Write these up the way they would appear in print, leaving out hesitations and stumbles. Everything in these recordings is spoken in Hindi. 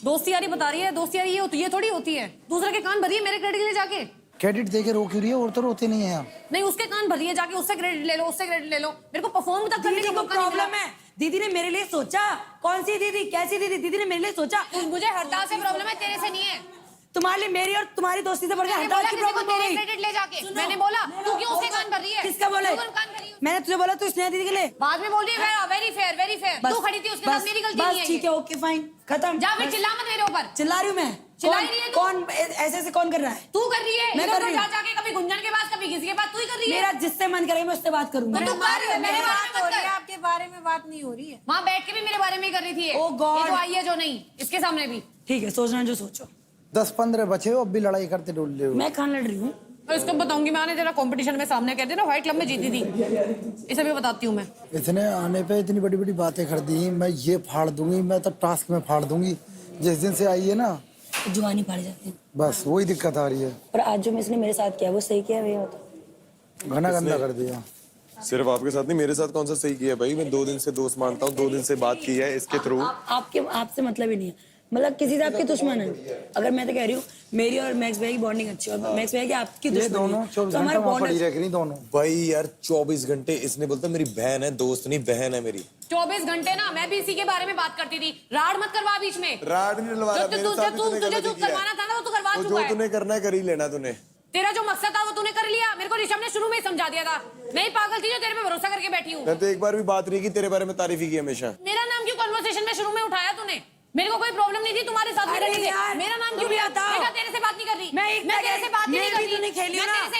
दोस्ती यारी बता रही है, दोस्ती यारी ये थोड़ी होती है। दूसरे के कान भरिए मेरे क्रेडिट ले जाके। क्रेडिट देके रो क्यों रही है? और तो रोते नहीं है आप। नहीं, उसके कान भरिए जाके, उससे क्रेडिट ले लो, उससे क्रेडिट ले लो। मेरे को परफॉर्म तक करने का मौका नहीं मिला। प्रॉब्लम है, दीदी ने मेरे लिए सोचा। कौन सी दीदी, कैसी दीदी? दीदी ने मेरे लिए सोचा। मुझे हरताल से प्रॉब्लम है, तेरे से नहीं है। तुम्हारे लिए मेरी और तुम्हारी दोस्ती से बढ़कर हरताल की प्रॉब्लम हो गई। क्रेडिट ले जाके मैंने बोला, तू क्यों उसके कान भर रही है? किसका बोले? मैंने तुझे बोला तू स्नेहा दीदी के लिए। बाद में बोल रही है वेरी फेयर, वेरी फेयर। तू खड़ी थी उसके साथ, मेरी गलती नहीं है। ठीक है, ओके फाइन, खत्म। जा फिर, चिल्ला मत मेरे ऊपर। चिल्ला रही हूँ मैं। चिल्ला रही है तू। कौन ऐसे कौन कर रहा है? तू कर रही है। मैं कर रही हूँ। जाके कभी गुंजन के पास, कभी किसी के पास, तू ही कर रही है। मेरा जिससे मन करेगा मैं उससे बात करूंगा। तू कर रही है, मेरे बारे में मत कर। आपके बारे में बात नहीं हो रही है। वहाँ बैठ के भी मेरे बारे में ही कर रही थी। Oh God। ये जो आई है जो नहीं, इसके सामने भी। ठीक है, सोचना जो सोचो। 10-15 बचे हो, अब भी लड़ाई करते डोल रहे हो। मैं कहाँ लड़ रही हूँ? और इसको बताऊंगी मैं, आने तेरा कंपटीशन में सामने कहते ना व्हाइट क्लब में जीती थी, इसे भी बताती हूँ मैं। इसने आने पे इतनी बड़ी बड़ी बातें कर दी, मैं ये फाड़ दूंगी, मैं तो टास्क में फाड़ दूंगी। जिस दिन से आई है ना, जुबानी फाड़ी जाती है। बस वही दिक्कत आ रही है। और आज जो इसने मेरे साथ किया वो सही किया भैया? तो घना गंदा कर दिया। सिर्फ आपके साथ नहीं, मेरे साथ कौन सा सही किया भाई? मैं 2 दिन से दोस्त मानता हूँ, 2 दिन से बात की है इसके थ्रू। आपसे मतलब ही नहीं है, मतलब किसी से आपकी दुश्मन है। अगर मैं तो कह रही हूँ मेरी और मैक्स भैया की बॉन्डिंग अच्छी है, और मैक्स भैया की आपकी दुश्मन है। दोनों 24 घंटे वहाँ पड़ी रह रही दोनों। भाई यार 24 घंटे इसने बोलता मेरी बहन है, दोस्त नहीं बहन है मेरी। 24 घंटे ना, मैं भी इसी के बारे में बात करती थी। राड मत करवा बीच में। राड नहीं डलवा रहा, मेरे साथ भी तूने गलती की है। करवाना था ना, वो तो करवा तो चुका जो है। तूने करना है कर ही लेना तूने। तेरा जो मकसद था वो तूने कर लिया। मेरे को ऋषभ ने शुरू में ही समझा दिया था। मैं ही पागल थी जो तेरे पे भरोसा करके बैठी हूँ। मैं तो एक बार भी बात नहीं की तेरे बारे में, तारीफ ही की हमेशा। मेरा नाम क्यों कन्वर्सेशन में शुरू में उठाया तूने? मेरे को कोई प्रॉब्लम नहीं थी तुम्हारे साथ रहने से। मेरा नाम क्यों लिया था? मैं तेरे से बात नहीं कर रही। मैं तेरे से बात ही नहीं कर रही।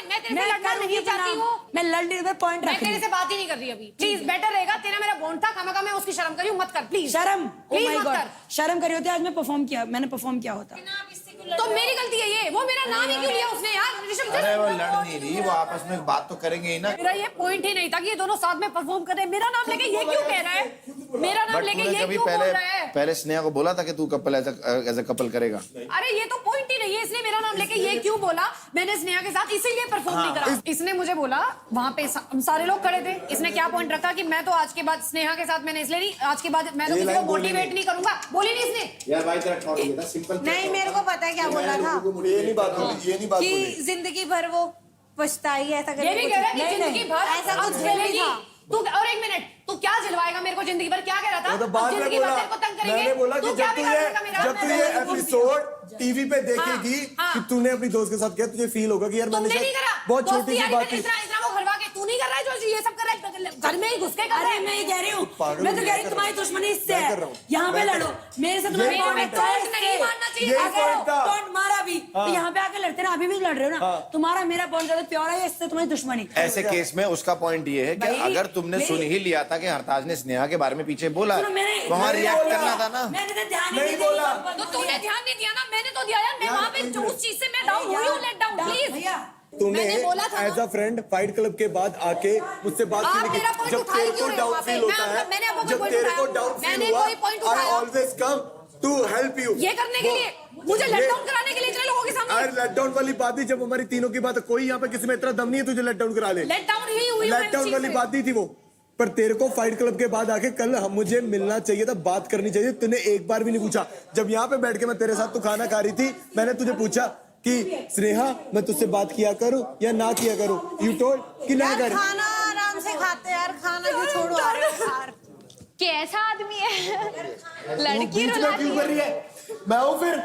मैं तेरे से लड़ना नहीं चाहती हूँ। मैं लड़ रही हूँ, पॉइंट रख रही हूँ। मैं तेरे से बात ही नहीं कर रही अभी। प्लीज, बेटर रहेगा। तेरा मेरा बॉन्ड था, खामखा मैं उसकी शर्म करी हूँ, मत कर प्लीज। शर्म? प्लीज मत कर। शर्म करी होती आज मैं परफॉर्म किया, मैंने परफॉर्म किया होता। तो मेरी गलती है ये। वो मेरा नाम ही क्यों लिया उसने यार? ऋषभ, अरे वो लड़ नहीं रही, वो आपस में बात तो करेंगे ही ना। मेरा ये पॉइंट ही नहीं था कि ये दोनों साथ में परफॉर्म कर रहे हैं। मेरा नाम लेके ये क्यों कह रहा है? मेरा नाम लेके ये क्यों बोल रहा है? पहले स्नेहा को बोला था कि तू कपल एज अ कपल करेगा। अरे ये तो पॉइंट ही नहीं है। इसने मेरा नाम लेके ये क्यों बोला? मैंने स्नेहा के साथ इसीलिए परफॉर्म नहीं करा। इसने मुझे बोला, वहाँ पे हम सारे लोग खड़े थे। इसने क्या पॉइंट रखा कि मैं तो आज के बाद स्नेहा के साथ मैंने इसलिए नहीं, आज के बाद मैं तो किसी को मोटिवेट नहीं करूंगा। बोली नहीं इसने? यार भाई तेरा ठोड़ था सिंपल। नहीं, मेरे को पता है क्या बोला था ये नहीं बात बोली, ये नहीं बात बोली कि जिंदगी भर वो पछताई ऐसा ये भी कह रहा है कि नहीं, जिंदगी भर ऐसा कुछ अब नहीं झेलेगी। था। तू और एक मिनट, तू क्या झिलवाएगा मेरे को जिंदगी भर? क्या कह रहा था? वो तो बाद में जिंदगी भर बोला। तेरे को तंग करेंगे। मैंने बोला कि क्या बिगाड़ेगा मेरा? जब तू ये एपिसोड टीवी पे देखेगी कि तूने अपनी दोस्त के साथ किया, तुझे फील होगा कि यार मैंने तुमने नहीं करा। बहुत छोटी सी बात की। इतना वो घरवा के तू नहीं कर रहा है जो ये सब कर रहा है। घर में ही घुस के कर रहा है। मैं ये कह रही हूँ, पागल मैं तो हो कह रही गया। हूँ तुम्हारी दुश्मनी इससे मैं है। कर रहा हूँ। यहाँ पे मैं कर लड़ो, रहा हूँ। मेरे से तुम्हारी यही बॉन्ड point है। है। नहीं मानना चाहिए। यही point था। टोंट मारा भी तो यहाँ पे आके लड़ते ना, अभी भी लड़ रहे हो ना। तुम्हारा मेरा बॉन्ड ज्यादा प्योर है, इससे तुम्हारी दुश्मनी। ऐसे केस में उसका पॉइंट ये है कि अगर तुमने सुन ही लिया था कि हरताज ने स्नेहा के बारे में पीछे बोला, तो वहाँ रिएक्ट करना था ना। मैंने तो ध्यान नहीं नहीं बोला। दिया। तो तूने ध्यान नहीं दिया ना, मैंने तो दिया यार। मैं वहाँ पे उस चीज से मैं डाउन हुई हूँ। Let down please. भैया तूने मैंने बोला था as a friend fight club के बाद आके मुझसे बात आप क्यों नहीं मेरा की? point जब उठा तेरे क्यों को रहे हो डाउन वहाँ पे? फील होता मैंने है, आपको जब कोई तेरे point को उठाया? डाउन फील मैंने हुआ, कोई point आई उठाया? Always come to help you. ये करने के लिए मुझे लेट डाउन कराने के लिए इतने लोगों के सामने अरे लेट डाउन वाली बात नहीं, जब हमारी तीनों की बात है, कोई यहाँ पे किसी में इतना दम नहीं है तुझे लेट डाउन करा ले। लेट डाउन ही हुई लेट डाउन वाली बात नहीं थी वो, पर तेरे को फाइट क्लब के बाद आके कल मुझे मिलना चाहिए था, बात करनी चाहिए। तूने एक बार भी नहीं पूछा। जब यहाँ पे बैठ के मैं तेरे साथ तू खाना खा रही थी, मैंने तुझे पूछा कि स्नेहा मैं तुझसे बात किया करूं या ना किया करूं? यू टोल्ड कि ना कर। खाना आराम से खाते यार, खाना क्यों छोड़ो यार। कैसा आदमी है? लड़की बीच में क्यों कर रही है? मैं हूं फिर